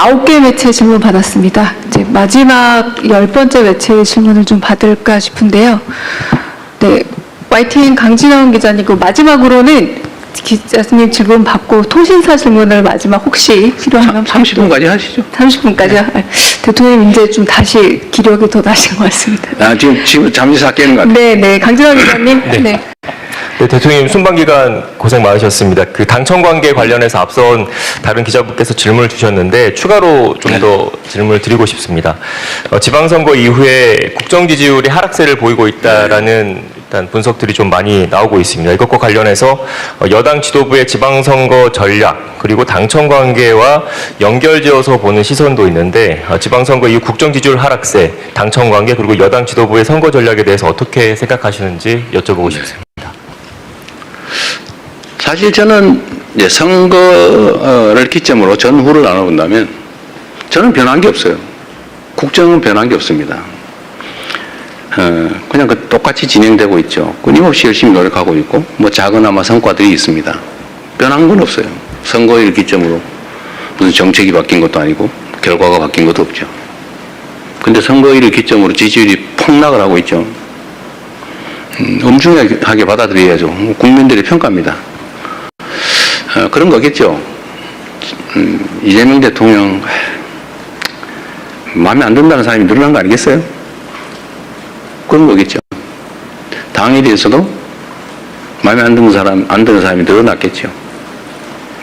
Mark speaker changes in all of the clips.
Speaker 1: 9개 매체 질문 받았습니다. 이제 마지막 10번째 매체 질문을 좀 받을까 싶은데요. 네, YTN 강진원 기자님, 마지막으로는 기자님 질문 받고 통신사 질문을 마지막 혹시 필요하면
Speaker 2: 30분까지 하시죠.
Speaker 1: 30분까지요? 네. 대통령님 이제 좀 다시 기력이 더 나신 것 같습니다.
Speaker 2: 지금 잠시 삭개는 것 같아요.
Speaker 1: 네, 강진원 기자님.
Speaker 3: 네.
Speaker 1: 네.
Speaker 3: 네, 대통령님 순방기간 고생 많으셨습니다. 그 당청 관계 관련해서 앞선 다른 기자분께서 질문을 주셨는데 추가로 좀 더 질문을 드리고 싶습니다. 지방선거 이후에 국정 지지율이 하락세를 보이고 있다라는 일단 분석들이 좀 많이 나오고 있습니다. 이것과 관련해서 여당 지도부의 지방선거 전략 그리고 당청 관계와 연결지어서 보는 시선도 있는데 지방선거 이후 국정 지지율 하락세, 당청 관계 그리고 여당 지도부의 선거 전략에 대해서 어떻게 생각하시는지 여쭤보고 싶습니다.
Speaker 2: 사실 저는 이제 선거를 기점으로 전후를 나눠본다면 저는 변한 게 없어요. 국정은 변한 게 없습니다. 그냥 똑같이 진행되고 있죠. 끊임없이 열심히 노력하고 있고 뭐 작은아마 성과들이 있습니다. 변한 건 없어요. 선거를 기점으로 무슨 정책이 바뀐 것도 아니고 결과가 바뀐 것도 없죠. 근데 선거일을 기점으로 지지율이 폭락을 하고 있죠. 엄중하게 받아들여야죠. 국민들의 평가입니다. 그런 거겠죠. 이재명 대통령 마음에 안 든다는 사람이 늘어난 거 아니겠어요? 그런 거겠죠. 당에 대해서도 마음에 안 드는 사람이 늘어났겠죠.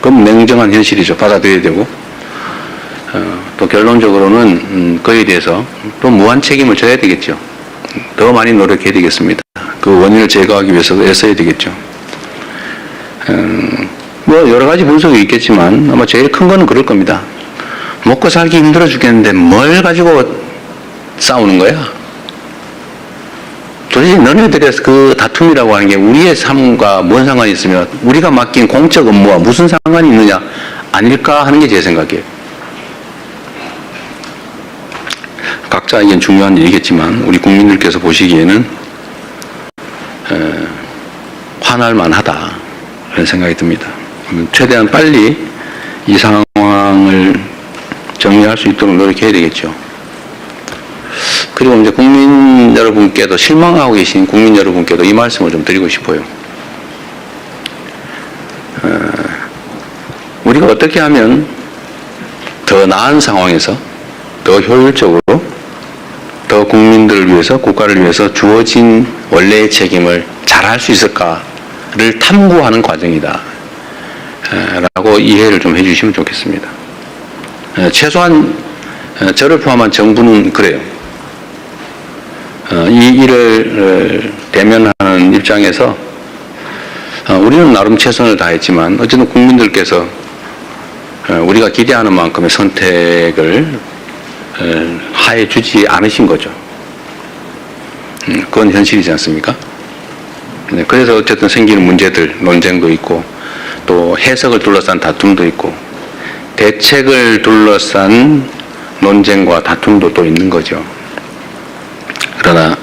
Speaker 2: 그럼 냉정한 현실이죠. 받아들여야 되고 또 결론적으로는 그에 대해서 또 무한 책임을 져야 되겠죠. 더 많이 노력해야 되겠습니다. 그 원인을 제거하기 위해서도 애써야 되겠죠. 뭐 여러 가지 분석이 있겠지만 아마 제일 큰 거는 그럴 겁니다. 먹고 살기 힘들어 죽겠는데 뭘 가지고 싸우는 거야? 도대체 너네들의 그 다툼이라고 하는 게 우리의 삶과 뭔 상관이 있으며 우리가 맡긴 공적 업무와 무슨 상관이 있느냐 아닐까 하는 게 제 생각이에요. 각자에겐 중요한 일이겠지만 우리 국민들께서 보시기에는 화날 만하다 그런 생각이 듭니다. 최대한 빨리 이 상황을 정리할 수 있도록 노력해야 되겠죠. 그리고 이제 국민 여러분께도 실망하고 계신 국민 여러분께도 이 말씀을 좀 드리고 싶어요. 우리가 어떻게 하면 더 나은 상황에서 더 효율적으로 더 국민들을 위해서 국가를 위해서 주어진 원래의 책임을 잘할 수 있을까를 탐구하는 과정이다 라고 이해를 좀 해주시면 좋겠습니다. 최소한 저를 포함한 정부는 그래요. 이 일을 대면하는 입장에서 우리는 나름 최선을 다했지만 어쨌든 국민들께서 우리가 기대하는 만큼의 선택을 하해 주지 않으신 거죠. 그건 현실이지 않습니까? 그래서 어쨌든 생기는 문제들, 논쟁도 있고 또 해석을 둘러싼 다툼도 있고 대책을 둘러싼 논쟁과 다툼도 또 있는 거죠. 그러나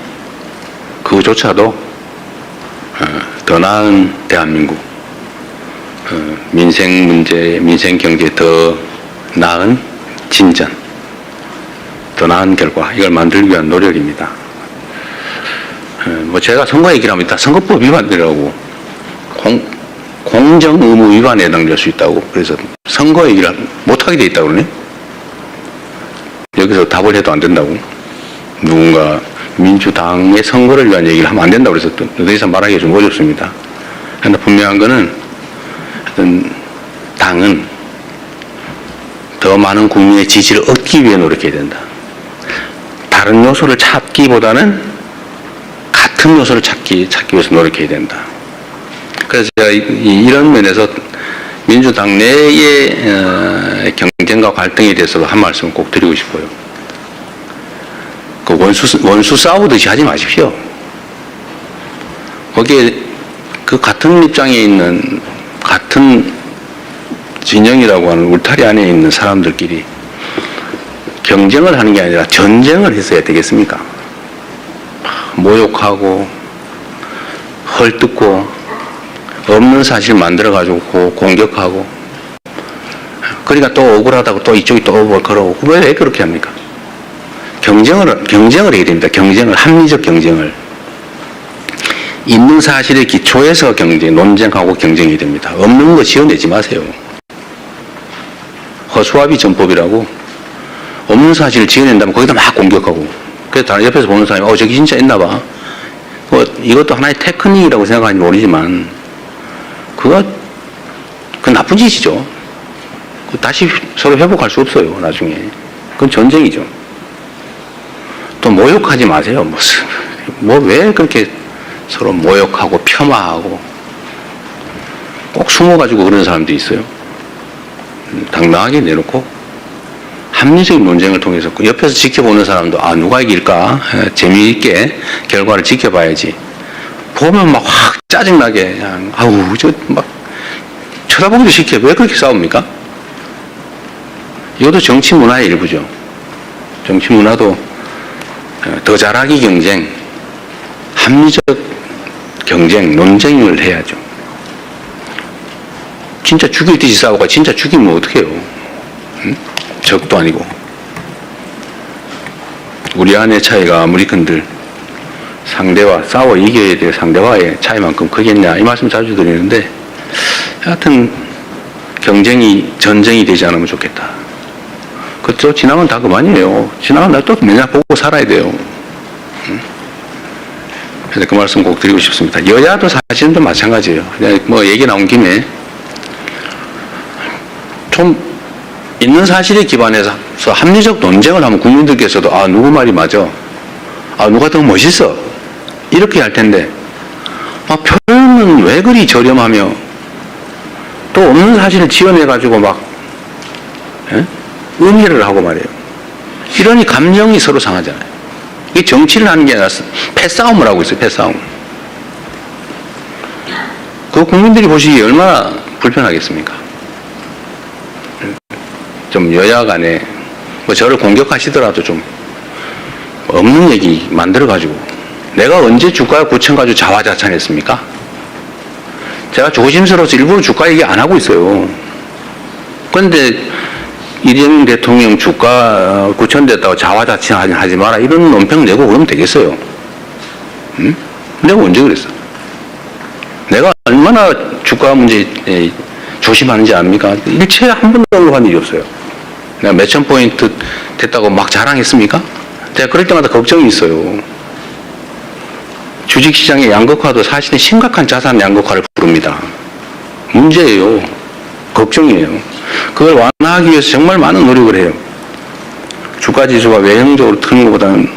Speaker 2: 그조차도 더 나은 대한민국, 민생 문제, 민생 경제 더 나은 진전, 더 나은 결과 이걸 만들기 위한 노력입니다. 뭐 제가 선거 얘기를 하면 일단 선거법 위반이라고 공정 의무 위반에 해당될 수 있다고 그래서 선거 얘기를 못하게 돼 있다고 그러네. 여기서 답을 해도 안 된다고 누군가 민주당의 선거를 위한 얘기를 하면 안 된다고 그래서 더 이상 말하기가 좀 어렵습니다. 그러나 분명한 거는 당은 더 많은 국민의 지지를 얻기 위해 노력해야 된다. 다른 요소를 찾기보다는 같은 요소를 찾기 위해서 노력해야 된다. 그래서 제가 이런 면에서 민주당 내의 경쟁과 갈등에 대해서도 한 말씀 꼭 드리고 싶어요. 그 원수 싸우듯이 하지 마십시오. 거기에 그 같은 입장에 있는 같은 진영이라고 하는 울타리 안에 있는 사람들끼리 경쟁을 하는 게 아니라 전쟁을 했어야 되겠습니까? 모욕하고 헐뜯고 없는 사실 만들어가지고 공격하고 그러니까 또 억울하다고 또 이쪽이 또 그러고 왜 그렇게 합니까? 경쟁을 해야 됩니다. 합리적 경쟁을. 있는 사실의 기초에서 논쟁하고 경쟁이 됩니다. 없는 거 지어내지 마세요. 허수아비 전법이라고 없는 사실을 지어낸다면 거기다 막 공격하고 그래서 다른 옆에서 보는 사람이 저기 진짜 있나 봐. 이것도 하나의 테크닉이라고 생각하는지 모르지만 그 나쁜 짓이죠. 다시 서로 회복할 수 없어요. 나중에. 그건 전쟁이죠. 또 모욕하지 마세요. 왜 그렇게 서로 모욕하고 폄하하고 꼭 숨어가지고 그런 사람도 있어요. 당당하게 내놓고 합리적인 논쟁을 통해서 옆에서 지켜보는 사람도 누가 이길까 재미있게 결과를 지켜봐야지. 보면 막 확 짜증나게 그냥 막 쳐다보기도 싫게 왜 그렇게 싸웁니까? 이것도 정치 문화의 일부죠. 정치 문화도 더 잘하기 경쟁, 합리적 경쟁, 논쟁을 해야죠. 진짜 죽이듯이 싸우고 진짜 죽이면 어떡해요? 응? 적도 아니고. 우리 안의 차이가 아무리 큰들 상대와 싸워 이겨야 될 상대와의 차이만큼 크겠냐 이 말씀 자주 드리는데 하여튼 전쟁이 되지 않으면 좋겠다. 그쵸? 지나면 다 그만이에요. 지나면 날 또 맨날 보고 살아야 돼요. 응? 그래서 그 말씀 꼭 드리고 싶습니다. 여야도 사실은 좀 마찬가지예요. 그냥 얘기 나온 김에 좀 있는 사실에 기반해서 합리적 논쟁을 하면 국민들께서도 누구 말이 맞아. 누가 더 멋있어. 이렇게 할 텐데 표현은 왜 그리 저렴하며 또 없는 사실을 지어내가지고 막 음해를 하고 말이에요. 이러니 감정이 서로 상하잖아요. 이게 정치를 하는 게 아니라 패싸움을 하고 있어요. 패싸움. 그 국민들이 보시기에 얼마나 불편하겠습니까? 좀 여야 간에 저를 공격하시더라도 좀 없는 얘기 만들어가지고 내가 언제 주가 9천 가지고 자화자찬했습니까? 제가 조심스러워서 일부러 주가 얘기 안 하고 있어요. 그런데 이재명 대통령 주가 9천 됐다고 자화자찬하지 마라 이런 논평 내고 그러면 되겠어요? 응? 내가 언제 그랬어? 내가 얼마나 주가 문제 조심하는지 압니까? 일체에 한 번도 언급한 일이 없어요. 내가 몇천 포인트 됐다고 막 자랑했습니까? 제가 그럴 때마다 걱정이 있어요. 주식시장의 양극화도 사실은 심각한 자산 양극화를 부릅니다. 문제예요. 걱정이에요. 그걸 완화하기 위해서 정말 많은 노력을 해요. 주가지수가 외형적으로 트는 것보다는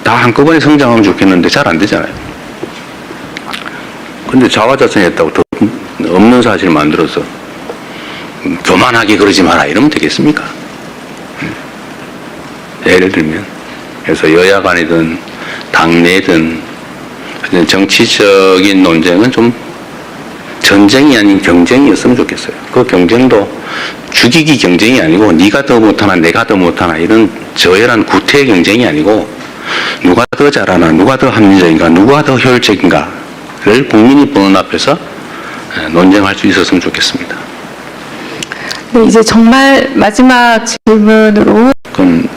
Speaker 2: 다 한꺼번에 성장하면 좋겠는데 잘 안 되잖아요. 근데 자화자찬했다고 더 없는 사실을 만들어서 교만하게 그러지 마라 이러면 되겠습니까? 예를 들면 그래서 여야 간이든 당내든 정치적인 논쟁은 좀 전쟁이 아닌 경쟁이었으면 좋겠어요. 그 경쟁도 죽이기 경쟁이 아니고 네가 더 못하나 내가 더 못하나 이런 저열한 구태의 경쟁이 아니고 누가 더 잘하나 누가 더 합리적인가 누가 더 효율적인가를 국민이 보는 앞에서 논쟁할 수 있었으면 좋겠습니다.
Speaker 1: 네, 이제 정말 마지막 질문으로
Speaker 2: 그건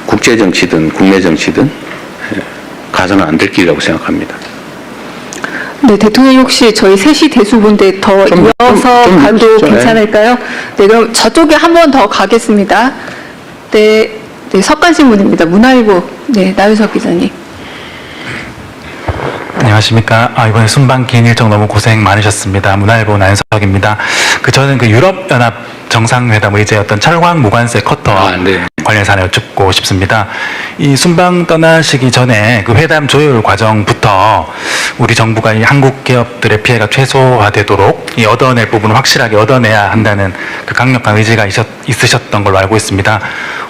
Speaker 2: 국제정치든 국내 정치든 가서는 안 될 길이라고 생각합니다.
Speaker 1: 네, 대통령님 혹시 저희 셋이 대수분데 더 이어서 가도 괜찮을까요? 네, 그럼 저쪽에 한 번 더 가겠습니다. 네, 석간신문입니다. 문화일보, 나유석 기자님.
Speaker 4: 안녕하십니까. 이번에 순방 긴 일정 너무 고생 많으셨습니다. 문화일보 나연석입니다. 저는 유럽연합 정상회담 의제였던 철강 무관세 커터 관련해서 하나 여쭙고 싶습니다. 이 순방 떠나시기 전에 그 회담 조율 과정부터 우리 정부가 이 한국 기업들의 피해가 최소화되도록 이 얻어낼 부분을 확실하게 얻어내야 한다는 그 강력한 의지가 있으셨던 걸로 알고 있습니다.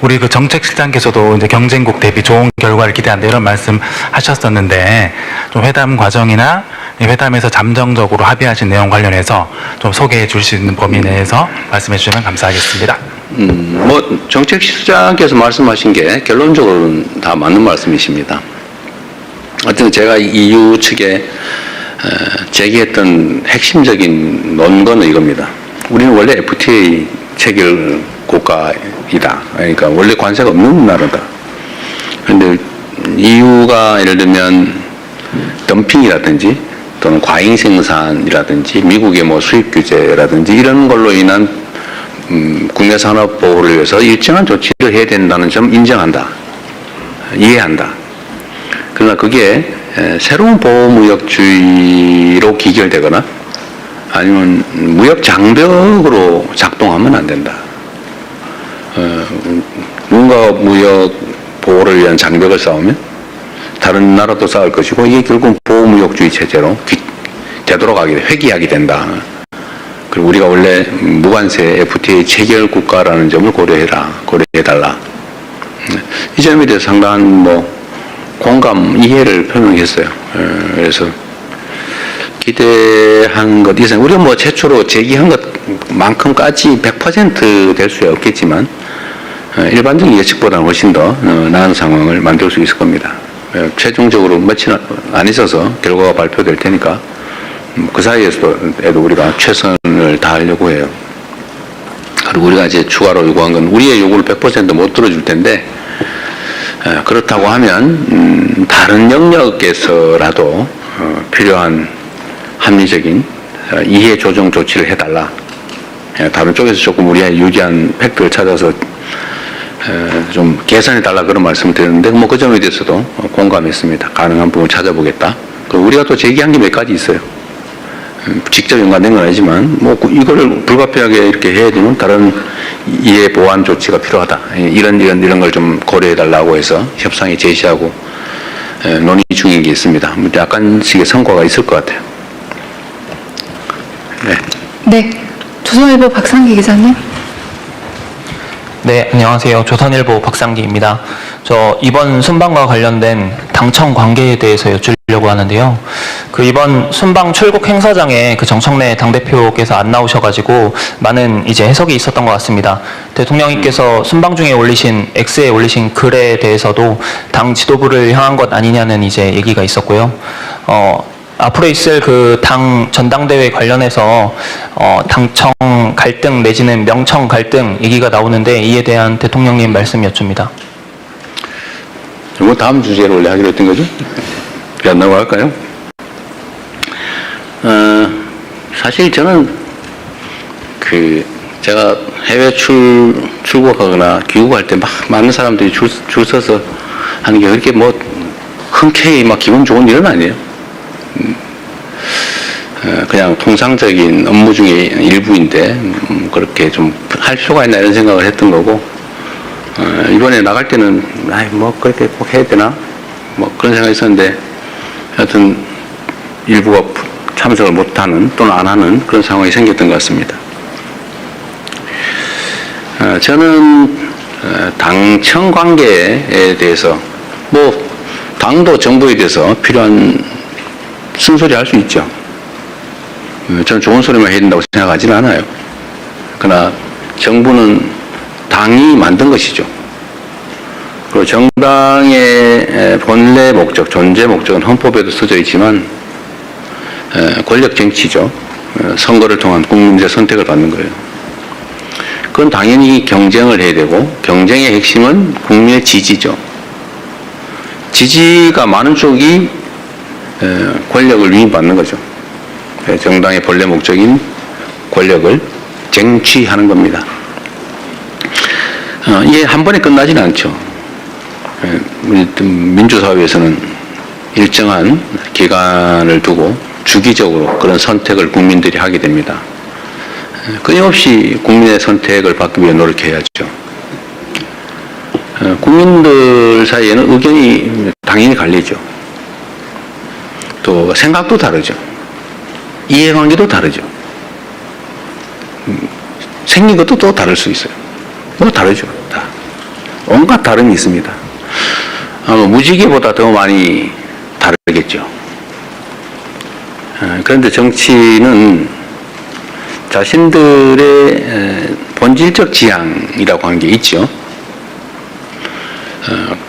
Speaker 4: 우리 그 정책실장께서도 이제 경쟁국 대비 좋은 결과를 기대한다 이런 말씀 하셨었는데 좀 회담 과정이나 회담에서 잠정적으로 합의하신 내용 관련해서 좀 소개해 줄 수 있는 범위 내에서 말씀해 주시면 감사하겠습니다.
Speaker 2: 정책실장께서 말씀하신 게 결론적으로는 다 맞는 말씀이십니다. 하여튼 제가 EU 측에 제기했던 핵심적인 논거는 이겁니다. 우리는 원래 FTA 체결 국가이다. 그러니까 원래 관세가 없는 나라다. 그런데 이유가 예를 들면 덤핑이라든지 또는 과잉 생산이라든지 미국의 뭐 수입 규제라든지 이런 걸로 인한 국내 산업 보호를 위해서 일정한 조치를 해야 된다는 점 인정한다. 이해한다. 그러나 그게 새로운 보호무역주의로 기결되거나 아니면 무역 장벽으로 작동하면 안 된다. 누군가 무역 보호를 위한 장벽을 쌓으면 다른 나라도 쌓을 것이고 이게 결국 보호무역주의 체제로 되돌아가게 회귀하게 된다. 그리고 우리가 원래 무관세 FTA 체결 국가라는 점을 고려해달라. 이 점에 대해서 상당한 뭐 공감, 이해를 표명했어요. 그래서 기대한 것 이상, 우리가 뭐 최초로 제기한 것만큼까지 100% 될 수야 없겠지만 일반적인 예측보다는 훨씬 더 나은 상황을 만들 수 있을 겁니다. 최종적으로 며칠 안 있어서 결과가 발표될 테니까 그 사이에도 우리가 최선을 다하려고 해요. 그리고 우리가 이제 추가로 요구한 건 우리의 요구를 100% 못 들어줄 텐데 그렇다고 하면 다른 영역에서라도 필요한 합리적인 이해 조정 조치를 해달라. 다른 쪽에서 조금 우리의 유리한 팩트를 찾아서 좀 개선해달라 그런 말씀을 드렸는데 뭐 그 점에 대해서도 공감했습니다. 가능한 부분 찾아보겠다. 그리고 우리가 또 제기한 게 몇 가지 있어요. 직접 연관된 건 아니지만 뭐 이거를 불가피하게 이렇게 해야 되면 다른 이해 보완 조치가 필요하다. 이런 걸 좀 고려해달라고 해서 협상에 제시하고 논의 중인 게 있습니다. 약간씩의 성과가 있을 것 같아요. 네.
Speaker 1: 네. 조선일보 박상기 기자님.
Speaker 5: 네, 안녕하세요. 조선일보 박상기입니다. 저 이번 순방과 관련된 당청 관계에 대해서 여쭈려고 하는데요. 그 이번 순방 출국 행사장에 그 정청래 당대표께서 안 나오셔가지고 많은 이제 해석이 있었던 것 같습니다. 대통령님께서 순방 중에 X에 올리신 글에 대해서도 당 지도부를 향한 것 아니냐는 이제 얘기가 있었고요. 앞으로 있을 그 당 전당대회 관련해서 당청 갈등 내지는 명청 갈등 얘기가 나오는데 이에 대한 대통령님 말씀 여쭙니다.
Speaker 2: 이거 다음 주제로 원래 하기로 했던 거죠? 안 넘어갈까요? 사실 저는 제가 해외 출국하거나 귀국할 때 막 많은 사람들이 줄 서서 하는 게 그렇게 뭐 흔쾌히 막 기분 좋은 일은 아니에요. 그냥 통상적인 업무 중에 일부인데 그렇게 좀 할 필요가 있나 이런 생각을 했던 거고 이번에 나갈 때는 뭐 그렇게 꼭 해야 되나 뭐 그런 생각이 있었는데 하여튼 일부가 참석을 못하는 또는 안 하는 그런 상황이 생겼던 것 같습니다. 저는 당청 관계에 대해서 뭐 당도 정부에 대해서 필요한 쓴소리 할 수 있죠. 저는 좋은 소리만 해야 된다고 생각하지는 않아요. 그러나 정부는 당이 만든 것이죠. 그리고 정당의 본래 목적, 존재 목적은 헌법에도 써져 있지만 권력 정치죠. 선거를 통한 국민들의 선택을 받는 거예요. 그건 당연히 경쟁을 해야 되고 경쟁의 핵심은 국민의 지지죠. 지지가 많은 쪽이 권력을 위임받는 거죠. 정당의 본래 목적인 권력을 쟁취하는 겁니다. 이게 한 번에 끝나지는 않죠. 민주사회에서는 일정한 기간을 두고 주기적으로 그런 선택을 국민들이 하게 됩니다. 끊임없이 국민의 선택을 받기 위해 노력해야죠. 국민들 사이에는 의견이 당연히 갈리죠. 또 생각도 다르죠. 이해관계도 다르죠. 생긴 것도 또 다를 수 있어요. 뭐 다르죠. 다. 온갖 다름이 있습니다. 아마 무지개보다 더 많이 다르겠죠. 그런데 정치는 자신들의 본질적 지향이라고 하는 게 있죠.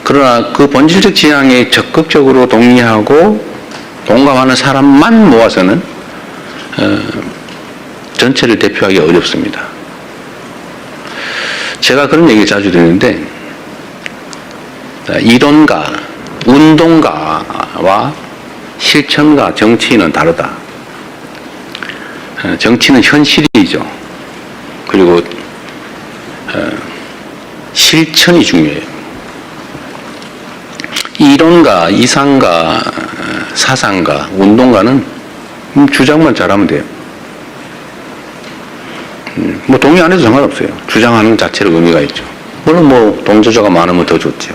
Speaker 2: 그러나 그 본질적 지향에 적극적으로 동의하고 공감하는 사람만 모아서는 전체를 대표하기 어렵습니다. 제가 그런 얘기 자주 드리는데, 이론가, 운동가와 실천가, 정치인은 다르다. 정치는 현실이죠. 그리고 실천이 중요해요. 이론가, 이상가, 사상가, 운동가는 주장만 잘하면 돼요. 뭐 동의 안 해도 상관없어요. 주장하는 자체로 의미가 있죠. 물론 뭐 동조자가 많으면 더 좋죠.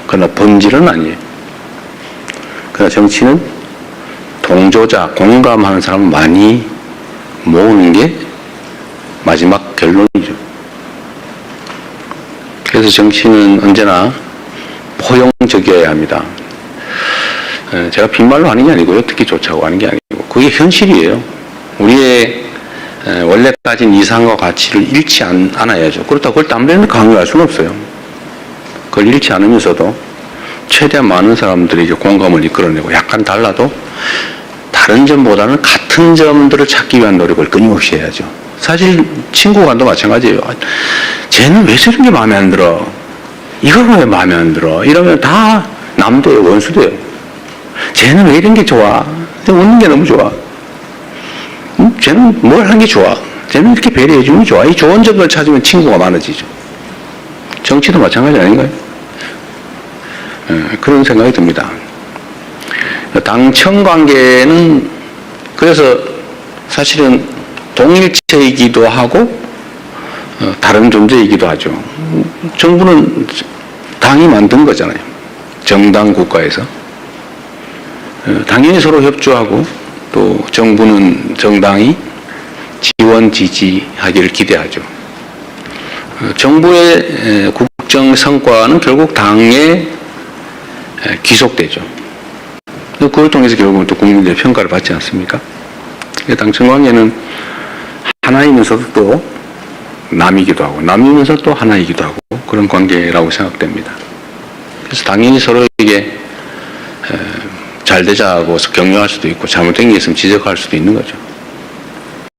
Speaker 2: 그러나 본질은 아니에요. 그러나 정치는 동조자, 공감하는 사람을 많이 모으는 게 마지막 결론이죠. 그래서 정치는 언제나 포용적이어야 합니다. 제가 빈말로 하는 게 아니고요. 듣기 좋자고 하는 게 아니고. 그게 현실이에요. 우리의 원래 가진 이상과 가치를 잃지 않아야죠. 그렇다고 그걸 담배는 강요할 수는 없어요. 그걸 잃지 않으면서도 최대한 많은 사람들에게 공감을 이끌어내고 약간 달라도 다른 점보다는 같은 점들을 찾기 위한 노력을 끊임없이 해야죠. 사실 친구 간도 마찬가지예요. 쟤는 왜 저런 게 마음에 안 들어? 이거는 왜 마음에 안 들어? 이러면 다 남도예요, 원수돼요. 쟤는 왜 이런 게 좋아? 웃는 게 너무 좋아. 쟤는 뭘 하는 게 좋아? 쟤는 이렇게 배려해 주는 게 좋아. 이 좋은 점을 찾으면 친구가 많아지죠. 정치도 마찬가지 아닌가요? 그런 생각이 듭니다. 당청 관계는 그래서 사실은 동일체이기도 하고 다른 존재이기도 하죠. 정부는 당이 만든 거잖아요. 정당 국가에서. 당연히 서로 협조하고 또 정부는 정당이 지원 지지하기를 기대하죠. 정부의 국정 성과는 결국 당에 귀속되죠. 그걸 통해서 결국은 또 국민들의 평가를 받지 않습니까? 당청 관계는 하나이면서도 또 남이기도 하고 남이면서 또 하나이기도 하고 그런 관계라고 생각됩니다. 그래서 당연히 서로에게 잘 되자고 격려할 수도 있고 잘못된 게 있으면 지적할 수도 있는 거죠.